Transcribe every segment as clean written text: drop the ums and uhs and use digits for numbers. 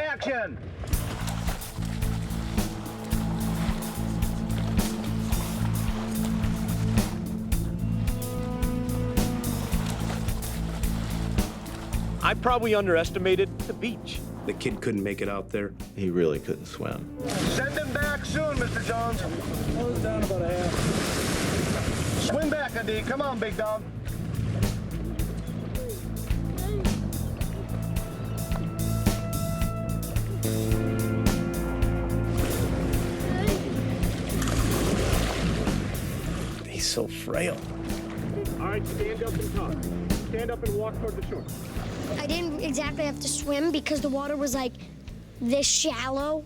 action! I probably underestimated the beach. The kid couldn't make it out there. He really couldn't swim. Send him back soon, Mr. Jones. Close down about a half. Swim back, Adi. Come on, big dog. He's so frail. All right, stand up and talk. Stand up and walk toward the shore. I didn't exactly have to swim because the water was like this shallow.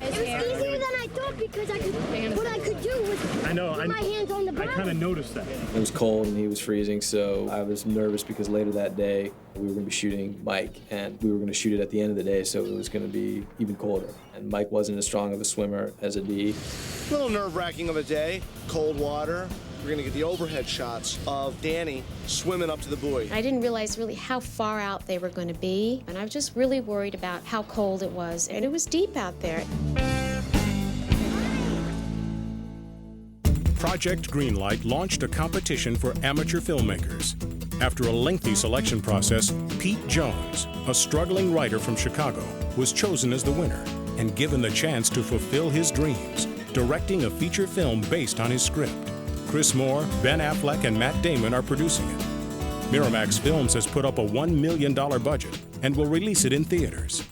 It was easier than I thought because what I could do was put my hands on the bottom. I kind of noticed that. It was cold and he was freezing, so I was nervous because later that day we were going to be shooting Mike, and we were going to shoot it at the end of the day, so it was going to be even colder. And Mike wasn't as strong of a swimmer as a D. A little nerve-wracking of a day, cold water. We're gonna get the overhead shots of Danny swimming up to the buoy. I didn't realize really how far out they were going to be, and I was just really worried about how cold it was, and it was deep out there. Project Greenlight launched a competition for amateur filmmakers. After a lengthy selection process, Pete Jones, a struggling writer from Chicago, was chosen as the winner and given the chance to fulfill his dreams, directing a feature film based on his script. Chris Moore, Ben Affleck, and Matt Damon are producing it. Miramax Films has put up a $1 million budget and will release it in theaters.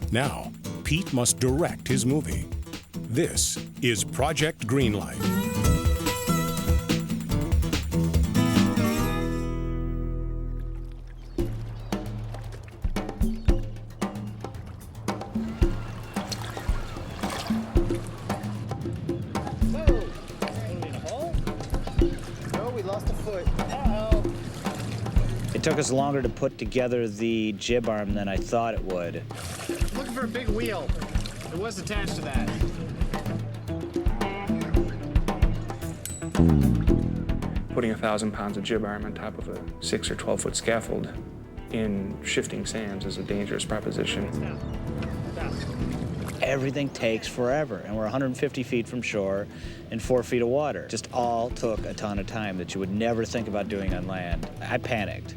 Now, Pete must direct his movie. This is Project Greenlight. It took us longer to put together the jib arm than I thought it would. Looking for a big wheel. It was attached to that. Putting 1,000 pounds of jib arm on top of a 6 or 12-foot scaffold in shifting sands is a dangerous proposition. Everything takes forever, and we're 150 feet from shore in 4 feet of water. Just all took a ton of time that you would never think about doing on land. I panicked.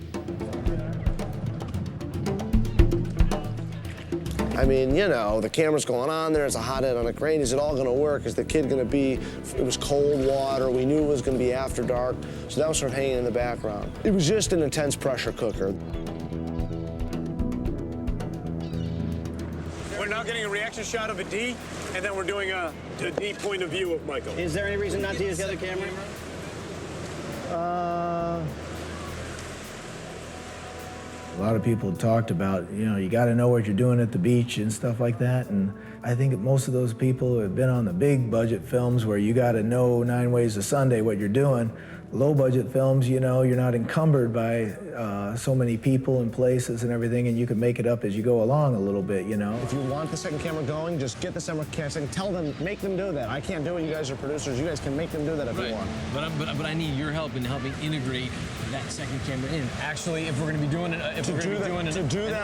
I mean, you know, the camera's going on there, it's a hot head on a crane. Is it all gonna work? Is the kid gonna be, it was cold water, we knew it was gonna be after dark, so that was sort of hanging in the background. It was just an intense pressure cooker. We're now getting a reaction shot of a D, and then we're doing a D point of view of Michael. Is there any reason not to use the other camera? A lot of people talked about, you know, you got to know what you're doing at the beach and stuff like that. And I think that most of those people who have been on the big budget films where you got to know 9 ways to Sunday what you're doing. Low budget films, you know, you're not encumbered by so many people and places and everything, and you can make it up as you go along a little bit, you know. If you want the second camera going, just get the second camera, tell them, make them do that. I can't do it, you guys are producers, you guys can make them do that if you want. But I need your help in helping integrate that second camera in. Actually, if we're going to be doing it,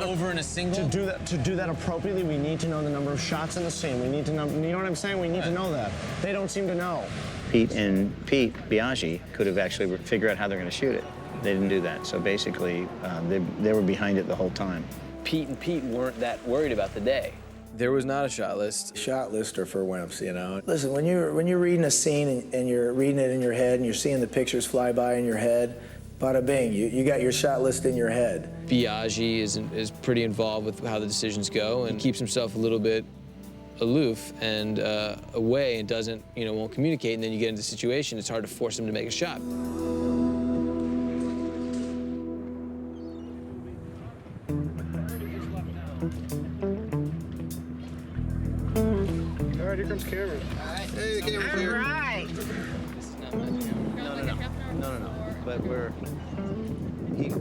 over in a single. To do that appropriately, we need to know the number of shots in the scene. We need to know, you know what I'm saying? We need to know that. They don't seem to know. Pete Biaggi could have actually figured out how they're going to shoot it. They didn't do that, so basically they were behind it the whole time. Pete and Pete weren't that worried about the day. There was not a shot list. Shot list are for wimps, you know. Listen, when you're reading a scene and you're reading it in your head and you're seeing the pictures fly by in your head, bada bing, you got your shot list in your head. Biaggi is pretty involved with how the decisions go and keeps himself a little bit aloof and away and doesn't, won't communicate, and then you get into a situation, it's hard to force him to make a shot. All right, here comes Cameron. Hey, the camera's here. All right. No. But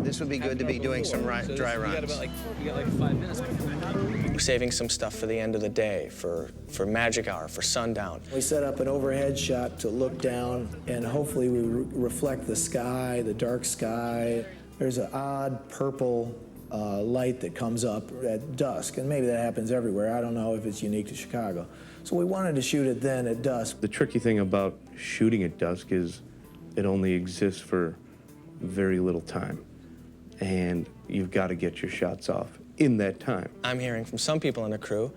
this would be good to be doing some dry runs. You got like 5 minutes. We're saving some stuff for the end of the day, for magic hour, for sundown. We set up an overhead shot to look down, and hopefully we reflect the sky, the dark sky. There's an odd purple light that comes up at dusk, and maybe that happens everywhere. I don't know if it's unique to Chicago. So we wanted to shoot it then at dusk. The tricky thing about shooting at dusk is it only exists for very little time, and you've got to get your shots off in that time. I'm hearing from some people on the crew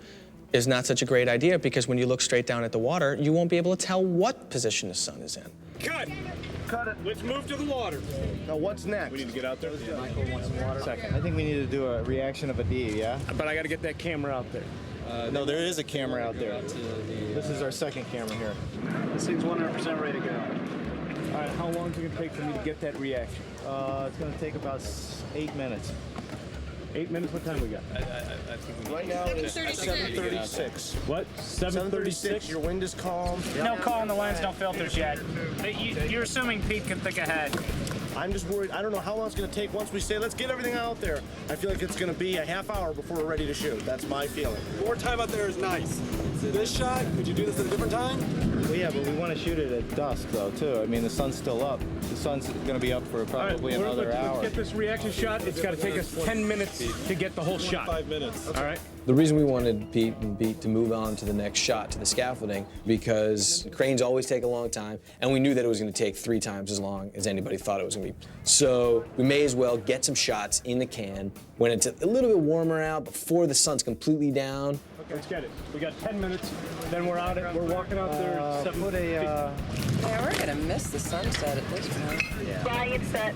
is not such a great idea because when you look straight down at the water, you won't be able to tell what position the sun is in. Cut! Cut it. Let's move to the water. Now what's next? We need to get out there. Michael wants some water. Second. I think we need to do a reaction of a D, yeah? But I got to get that camera out there. No, there is a camera out there. This is our second camera here. This thing's 100% ready to go. All right, how long is it going to take for me to get that reaction? It's going to take about 8 minutes. 8 minutes? What time we got? Right now it's 7:36. What? 7:36? Your wind is calm. No calling, the lines, no filters yet. You're assuming Pete can think ahead. I'm just worried. I don't know how long it's going to take once we say, let's get everything out there. I feel like it's going to be a half hour before we're ready to shoot. That's my feeling. More time out there is nice. This shot, could you do this at a different time? Well, yeah, but we want to shoot it at dusk, though, too. I mean, the sun's still up. The sun's going to be up for probably another hour. Let's get this reaction shot. It's got to take us 10 minutes to get the whole shot. 5 minutes. All right. The reason we wanted Pete and Pete to move on to the next shot, to the scaffolding, because cranes always take a long time, and we knew that it was going to take 3 times as long as anybody thought it was going to be. So we may as well get some shots in the can when it's a little bit warmer out, before the sun's completely down. Okay, let's get it. We got 10 minutes, then we're out. We're walking out there. Yeah, we're gonna miss the sunset at this point. Yeah. Volume set.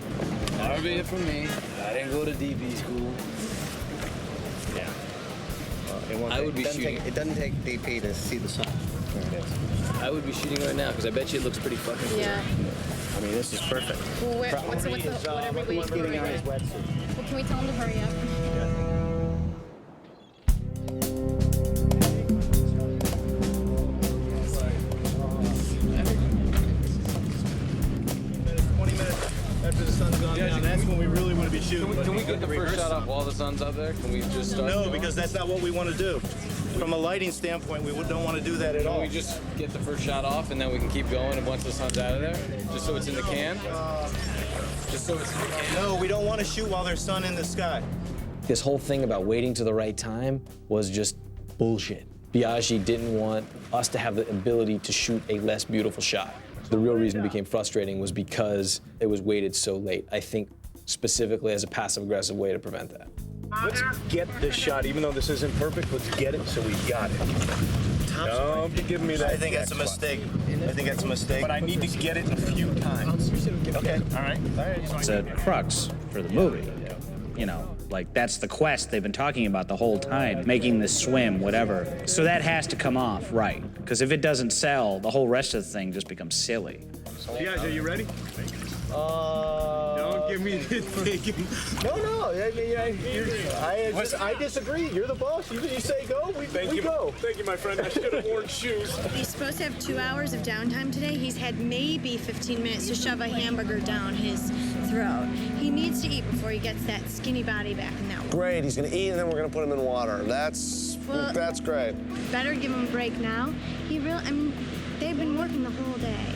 That'll be it for me. I didn't go to DB school. Yeah. I would be shooting. It doesn't take DP to see the sun. I would be shooting right now, because I bet you it looks pretty fucking cool. Yeah. I mean, this is perfect. Well, what's whatever we Getting on his wetsuit. Well, can we tell him to hurry up? After the sun's gone down, that's when we really want to be shooting. Can we get the first shot off while the sun's up there? Can we just start? No, because that's not what we want to do. From a lighting standpoint, we don't want to do that at all. Can we just get the first shot off and then we can keep going and once the sun's out of there? Just so it's in the can? Just so it's in the can? No, we don't want to shoot while there's sun in the sky. This whole thing about waiting to the right time was just bullshit. Biaggi didn't want us to have the ability to shoot a less beautiful shot. The real reason it became frustrating was because it was weighted so late. I think specifically as a passive-aggressive way to prevent that. Let's get this shot, even though this isn't perfect, let's get it so we got it. Don't be giving me that. I think that's a mistake. I think that's a mistake. But I need to get it a few times. Okay, all right. It's a crux for the movie. You know, like that's the quest they've been talking about the whole time, making this swim, whatever. So that has to come off right, because if it doesn't sell, the whole rest of the thing just becomes silly. Guys, are you ready? Don't give me this thinking. No. I disagree. You're the boss. You say go, we go. Thank you, my friend. I should have worn shoes. He's supposed to have 2 hours of downtime today. He's had maybe 15 minutes to shove a hamburger down his throat. He needs to eat before he gets that skinny body back in that one. Great, he's gonna eat and then we're gonna put him in water. That's great. Better give him a break now. They've been working the whole day.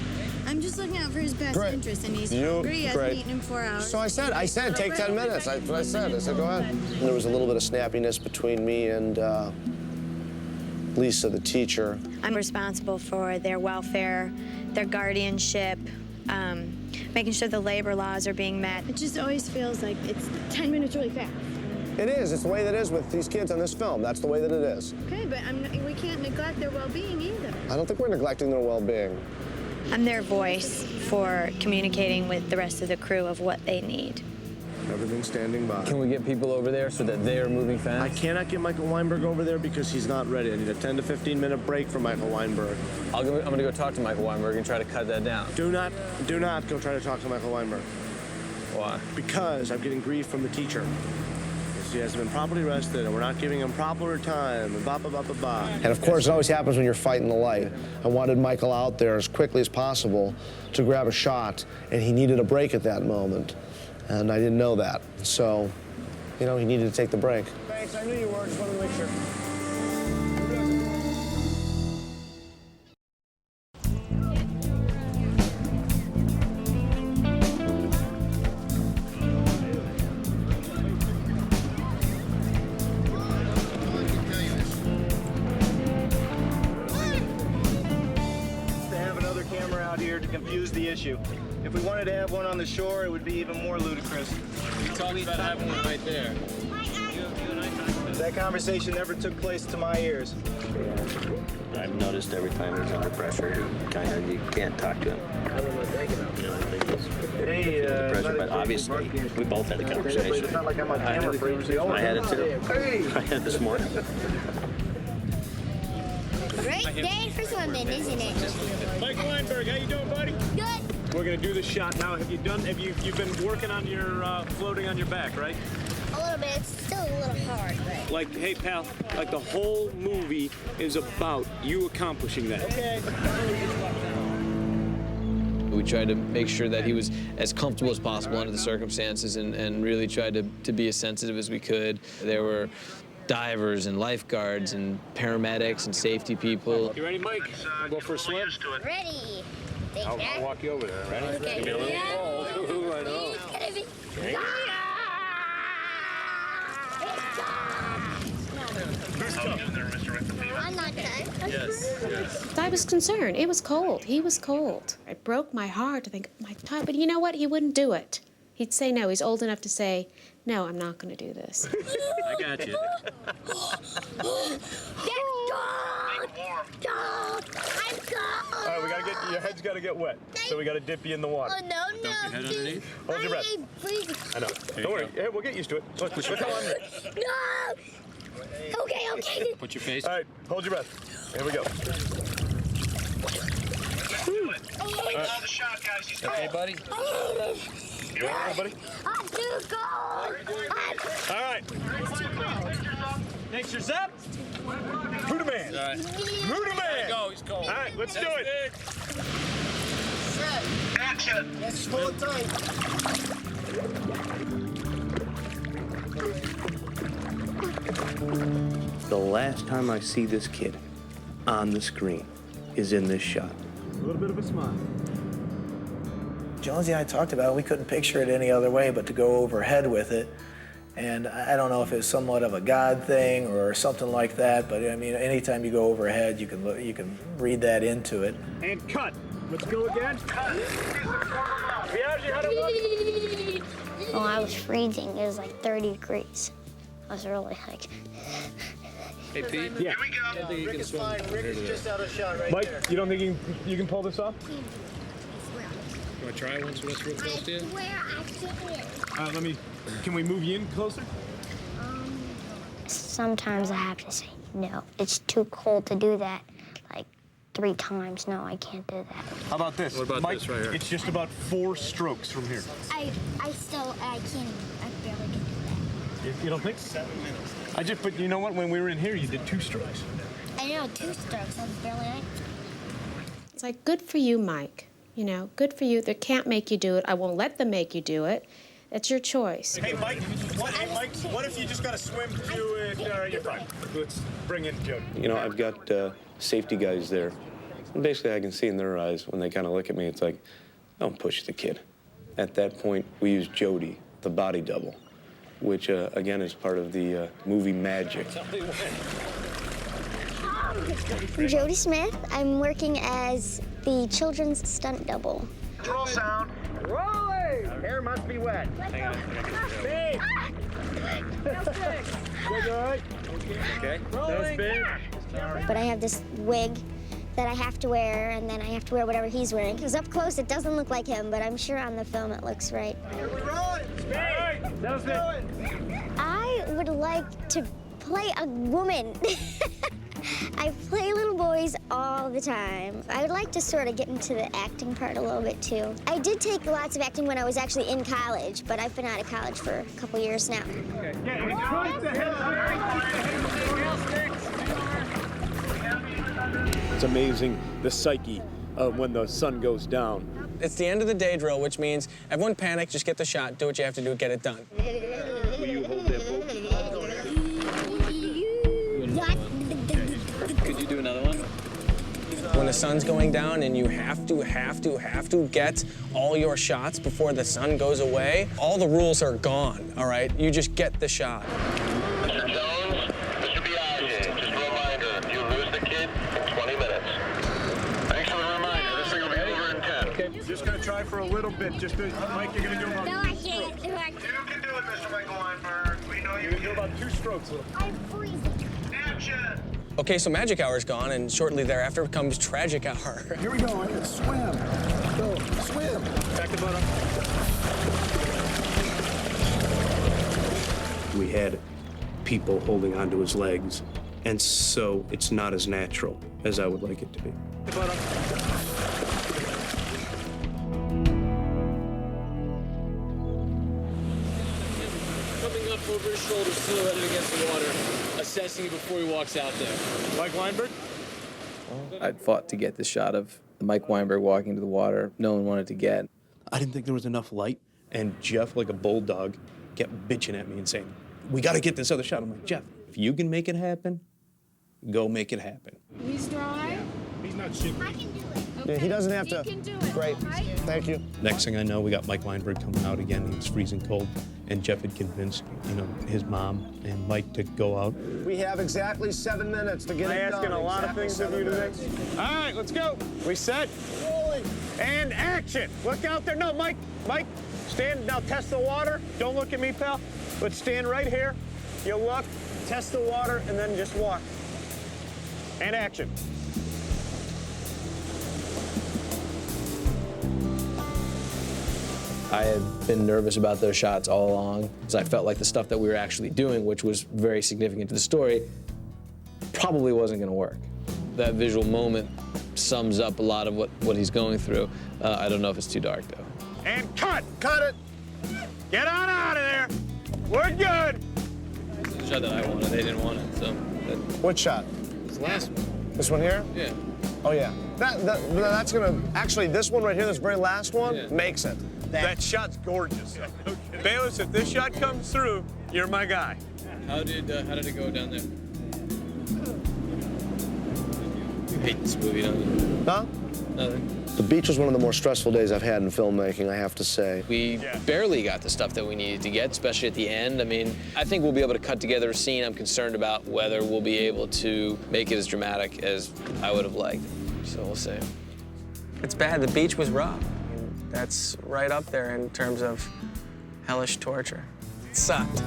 I'm just looking out for his best interest, and he's hungry. He hasn't eaten in 4 hours. So I said, take 10 minutes. That's what I said. I said, go ahead. And there was a little bit of snappiness between me and Lisa, the teacher. I'm responsible for their welfare, their guardianship, making sure the labor laws are being met. It just always feels like it's 10 minutes really fast. It is. It's the way that it is with these kids on this film. That's the way that it is. Okay, but we can't neglect their well-being either. I don't think we're neglecting their well-being. I'm their voice for communicating with the rest of the crew of what they need. Everything's standing by. Can we get people over there so that they're moving fast? I cannot get Michael Weinberg over there because he's not ready. I need a 10 to 15 minute break for Michael Weinberg. I'm gonna go talk to Michael Weinberg and try to cut that down. Do not go try to talk to Michael Weinberg. Why? Because I'm getting grief from the teacher. He hasn't been properly rested, and we're not giving him proper time, and blah, blah, blah, blah, blah. And of course, it always happens when you're fighting the light. I wanted Michael out there as quickly as possible to grab a shot, and he needed a break at that moment. And I didn't know that. So, he needed to take the break. Thanks, I knew you were. Just wanted to make sure. issue. If we wanted to have one on the shore, it would be even more ludicrous. We talked about having one right there. That conversation never took place to my ears. I've noticed every time he's under pressure, you can't talk to him. Hey, Under pressure, but obviously, we both had the conversation. It's not like I'm on camera for you. I had it too. I had it this morning. Great day for swimming, isn't it? Mike Weinberg, how you doing, buddy? Good. We're gonna do this shot now. You've been working on your floating on your back, right? A little bit. It's still a little hard, but. Like, hey, pal, like the whole movie is about you accomplishing that. Okay. We tried to make sure that he was as comfortable as possible under the circumstances and really tried to be as sensitive as we could. There were divers and lifeguards and paramedics and safety people. You ready, Mike? Go for a swim? Ready. I'll walk you over there, ready? Okay. Give me a little Yeah. Ooh, I know. It's gonna be. Okay. I'm not done. Yes. I was concerned. It was cold. He was cold. It broke my heart to think, my God, but you know what? He wouldn't do it. He'd say no. He's old enough to say, no, I'm not going to do this. I got you. All right, we gotta get your head's gotta get wet, so we gotta dip you in the water. Oh, no. Dump your head underneath. Hold your breath. I know. Don't worry. Hey, we'll get used to it. Look how I'm. No. Okay. Put your face. All right, hold your breath. Here we go. Call the shot, guys. He's Okay, buddy? You all right, buddy? I'm too cold. All right. Pictures up. Who the man? All right. Who the man? Go, he's cold. All right, let's do it. Action. Let's pull it tight. The last time I see this kid on the screen is in this shot. A little bit of a smile. Jonesy and I talked about it. We couldn't picture it any other way but to go overhead with it. And I don't know if it's somewhat of a God thing or something like that, but I mean, anytime you go overhead, you can read that into it. And cut. Let's go again. Cut. Well, I was freezing. It was like 30 degrees. I was really like. Hey, Pete. Yeah. Here we go. Rick is fine. Rick is just out of shot right Mike, there. you don't think you can pull this off? You want to try once real close to you? All right, can we move you in closer? Sometimes I have to say no. It's too cold to do that. Like 3 times. No, I can't do that. How about this? What about Mike, this right here? It's just about 4 strokes from here. I can't. I barely can do You don't think? 7 minutes. But you know what? When we were in here, you did 2 strokes. that. I know 2 strokes. That's barely. It's like, good for you, Mike. You know, good for you. They can't make you do it. I won't let them make you do it. It's your choice. Hey, Mike, what if you just got to swim to it? All right, you're fine. Let's bring in Jody. You know, I've got safety guys there. And basically, I can see in their eyes when they kind of look at me, it's like, don't push the kid. At that point, we use Jody, the body double, which, again, is part of the movie magic. I'm Jody Smith. I'm working as the children's stunt double. Roll sound. Rolling. Hair must be wet. Hang on. Big. All right. Okay. That's big. But I have this wig that I have to wear, and then I have to wear whatever he's wearing. Because up close, it doesn't look like him, but I'm sure on the film it looks right. I would like to play a woman. I play little boys all the time. I would like to sort of get into the acting part a little bit too. I did take lots of acting when I was actually in college, but I've been out of college for a couple years now. It's amazing the psyche of when the sun goes down. It's the end of the day drill, which means everyone panic, just get the shot, do what you have to do, get it done. Will you hold that boat? Could you do another one? When the sun's going down and you have to get all your shots before the sun goes away, all the rules are gone, all right? You just get the shot. Mr. Jones, Mr. Biaggi, just a reminder, if you lose the kid, 20 minutes. Thanks for the reminder. This thing will be over in 10. Okay, just gonna try for a little bit. Just Mike, you're gonna do about No, I can't. No, I can't. You can do it, Mr. Michael Weinberg. We know You can do about 2 strokes. I'm freezing. Action! Okay, so magic hour's gone, and shortly thereafter comes tragic hour. Here we go. Swim. Go. Swim. Back the butt up. We had people holding onto his legs, and so it's not as natural as I would like it to be. Butt up. Coming up over his shoulder, silhouetted against the water, assessing it before he walks out there. Mike Weinberg? I fought to get the shot of Mike Weinberg walking to the water. No one wanted to get. I didn't think there was enough light, and Jeff, like a bulldog, kept bitching at me and saying, "We got to get this other shot." I'm like, "Jeff, if you can make it happen, go make it happen." He's dry. He's not shooting. I can do it. Yeah, he doesn't have to. He can do it. Great. Right? Thank you. Next thing I know, we got Mike Weinberg coming out again. He was freezing cold, and Jeff had convinced, his mom and Mike to go out. We have exactly 7 minutes to get Am I it done. asking a lot of things of you today? All right, let's go. We set. And action. Look out there. No, Mike, stand. Now test the water. Don't look at me, pal. But stand right here. You look, test the water, and then just walk. And action. I had been nervous about those shots all along, because I felt like the stuff that we were actually doing, which was very significant to the story, probably wasn't going to work. That visual moment sums up a lot of what he's going through. I don't know if it's too dark, though. And cut. Cut it. Get on out of there. We're good. It's the shot that I wanted. They didn't want it, so. What shot? This last one. This one here? Yeah. Oh, yeah. That's gonna, actually, this one right here, this very last one, makes it. That shot's gorgeous. Bayless, if this shot comes through, you're my guy. How did it go down there? You hate this movie, don't you? Huh? Nothing. The beach was one of the more stressful days I've had in filmmaking, I have to say. We barely got the stuff that we needed to get, especially at the end. I mean, I think we'll be able to cut together a scene. I'm concerned about whether we'll be able to make it as dramatic as I would have liked. So we'll see. It's bad. The beach was rough. I mean, that's right up there in terms of hellish torture. It sucked.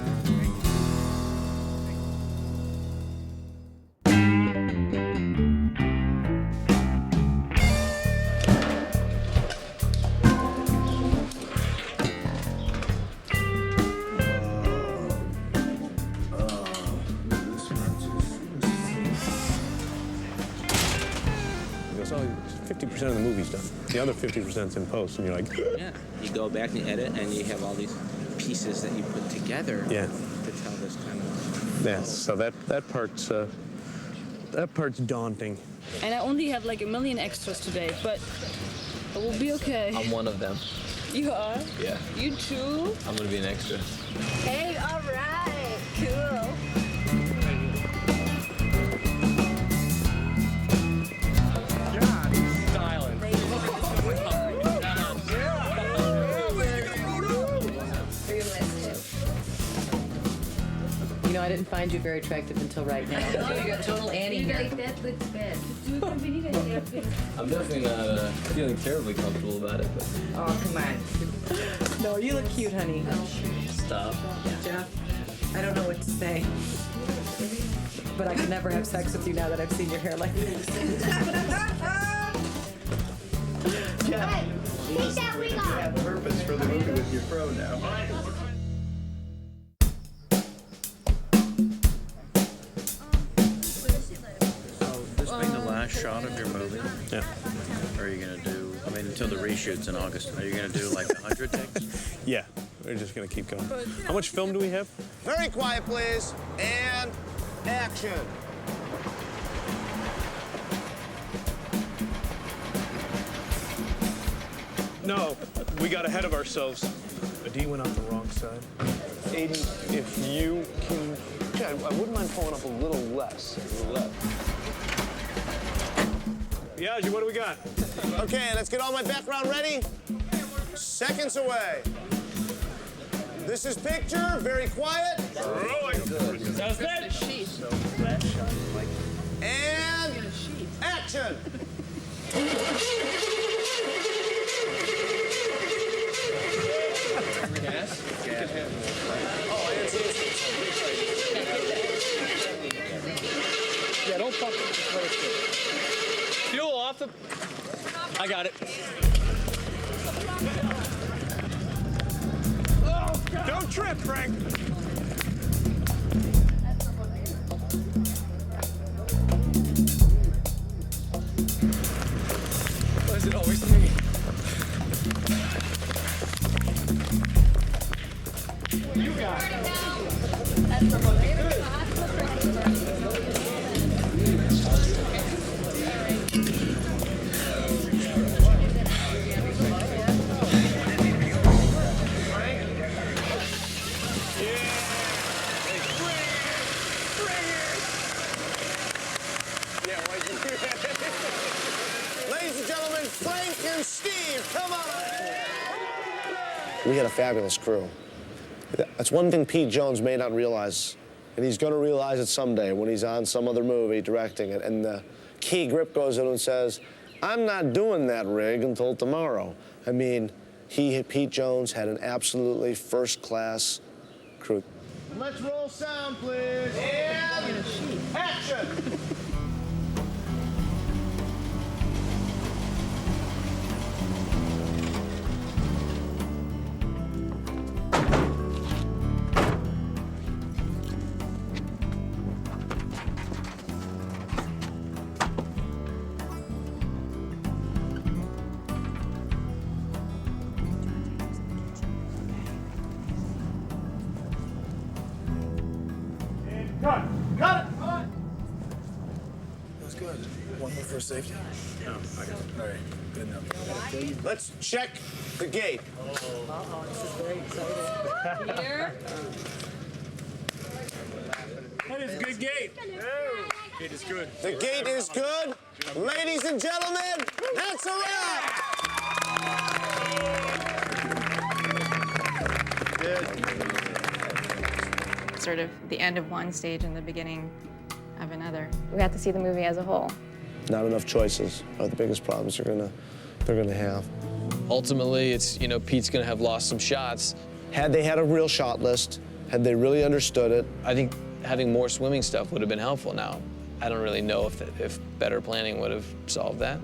He goes, "Oh, 50% of the movie's done. The other 50%'s in post," and you're like, Yeah, you go back and edit, and you have all these pieces that you put together Yeah. to tell this kind of. "Yeah." So that part's daunting. And I only have like 1 million extras today, but it will be okay. I'm one of them. You are? Yeah. You too? I'm gonna be an extra. Hey, all right. Cool. You know, I didn't find you very attractive until right now. You got total Annie here. Like that looks bad. I'm definitely not feeling terribly comfortable about it, but. Oh, come on. No, you look cute, honey. Stop. Jeff, I don't know what to say. But I can never have sex with you now that I've seen your hair like this. Jeff, Take that wig off. have purpose for the movie with your fro now. This being the last shot of your movie? Yeah. Or are you going to do, I mean, until the reshoots in August, are you going to do like 100 takes? Yeah, we're just gonna keep going. How much film do we have? Very quiet, please. And action. No, we got ahead of ourselves. D went out the wrong side. Aiden, if you can, I wouldn't mind pulling up a little less. Yeah, what do we got? Okay, let's get all my background ready. Seconds away. This is picture, very quiet. Sounds good. And action. Fuel off the... I got it. Oh, don't trip, Frank. Why is it always me? You got it. Ladies and gentlemen, Frank and Steve, come on! We had a fabulous crew. That's one thing Pete Jones may not realize, and he's going to realize it someday when he's on some other movie directing it, and the key grip goes in and says, I'm not doing that rig until tomorrow. I mean, Pete Jones had an absolutely first-class crew. Let's roll sound, please. And action! Cut! Cut it! That was good. One more for safety? No, I got it. All right, good enough. Let's check the gate. This is very exciting. Here. That is a good gate. Gate is good. The gate is good. Ladies and gentlemen, that's a wrap. Sort of the end of one stage and the beginning of another. We have to see the movie as a whole. Not enough choices are the biggest problems they're gonna have. Ultimately, it's, you know, Pete's gonna have lost some shots. Had they had a real shot list, had they really understood it, I think having more swimming stuff would have been helpful now. I don't really know if better planning would have solved that.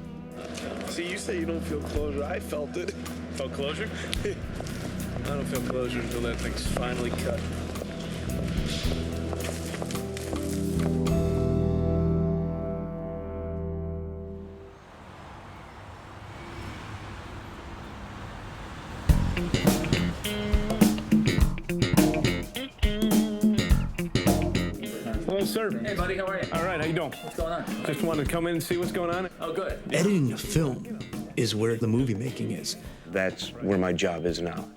See, you say you don't feel closure. I felt it. Felt closure? I don't feel closure until that thing's finally cut. Hello, sir. Hey, buddy, how are you? All right, how you doing? What's going on? Just wanted to come in and see what's going on. Oh, good. Editing a film is where the movie making is. That's where my job is now.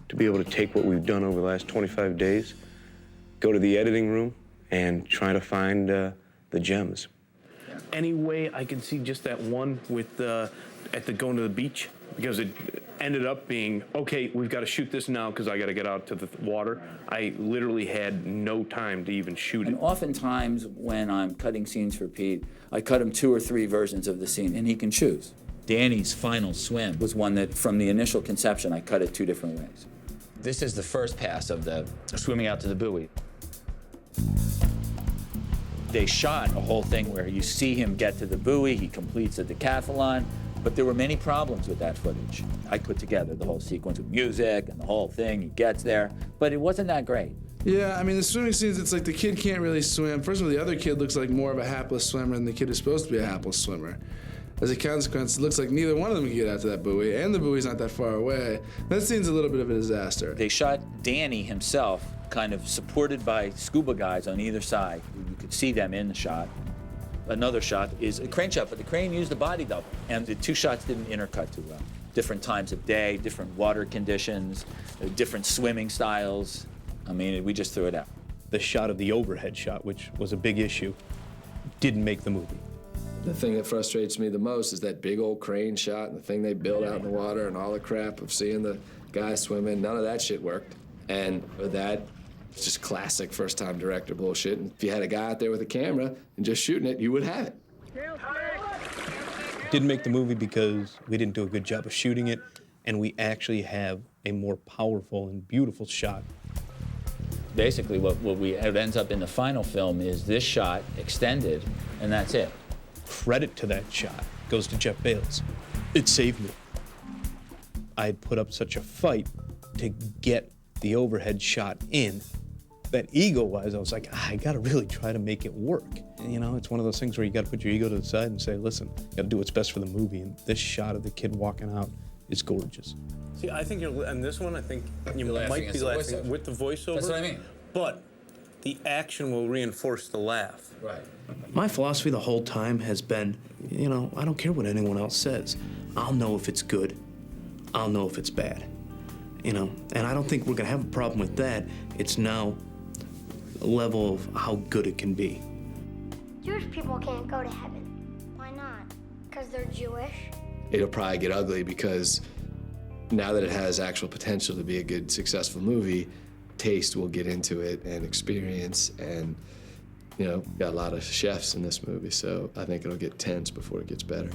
To be able to take what we've done over the last 25 days, go to the editing room, and try to find the gems. Any way I can see just that one with at the going to the beach? Because it ended up being, okay, we've got to shoot this now because I got to get out to the water. I literally had no time to even shoot it. And oftentimes when I'm cutting scenes for Pete, I cut him 2 or 3 versions of the scene, and he can choose. Danny's final swim was one that, from the initial conception, I cut it 2 different ways. This is the first pass of the swimming out to the buoy. They shot a whole thing where you see him get to the buoy, he completes a decathlon, but there were many problems with that footage. I put together the whole sequence with music and the whole thing, he gets there, but it wasn't that great. Yeah, I mean, the swimming scenes, it's like the kid can't really swim. First of all, the other kid looks like more of a hapless swimmer than the kid is supposed to be a hapless swimmer. As a consequence, it looks like neither one of them can get out to that buoy, and the buoy's not that far away. That scene's a little bit of a disaster. They shot Danny himself, kind of supported by scuba guys on either side. You could see them in the shot. Another shot is a crane shot, but the crane used a body double, and the 2 shots didn't intercut too well. Different times of day, different water conditions, different swimming styles. I mean, we just threw it out. The shot of the overhead shot, which was a big issue, didn't make the movie. The thing that frustrates me the most is that big old crane shot and the thing they built out in the water and all the crap of seeing the guy swimming. None of that shit worked. And that, it's just classic first-time director bullshit. And if you had a guy out there with a camera and just shooting it, you would have it. Didn't make the movie because we didn't do a good job of shooting it, and we actually have a more powerful and beautiful shot. Basically, what ends up in the final film is this shot extended, and that's it. credit to that shot goes to Jeff Bales. It saved me. I had put up such a fight to get the overhead shot in that ego-wise, I was like, I gotta really try to make it work. And, you know, it's one of those things where you gotta put your ego to the side and say, listen, you gotta do what's best for the movie. And this shot of the kid walking out is gorgeous. See, I think you're, and this one, I think you might be laughing with the voiceover. That's what I mean. But the action will reinforce the laugh. Right. My philosophy the whole time has been, you know, I don't care what anyone else says. I'll know if it's good. I'll know if it's bad. You know, and I don't think we're gonna have a problem with that. It's now a level of how good it can be. Jewish people can't go to heaven. Why not? Because they're Jewish? It'll probably get ugly because now that it has actual potential to be a good, successful movie, taste will get into it and experience, and, you know, got a lot of chefs in this movie, so I think it'll get tense before it gets better.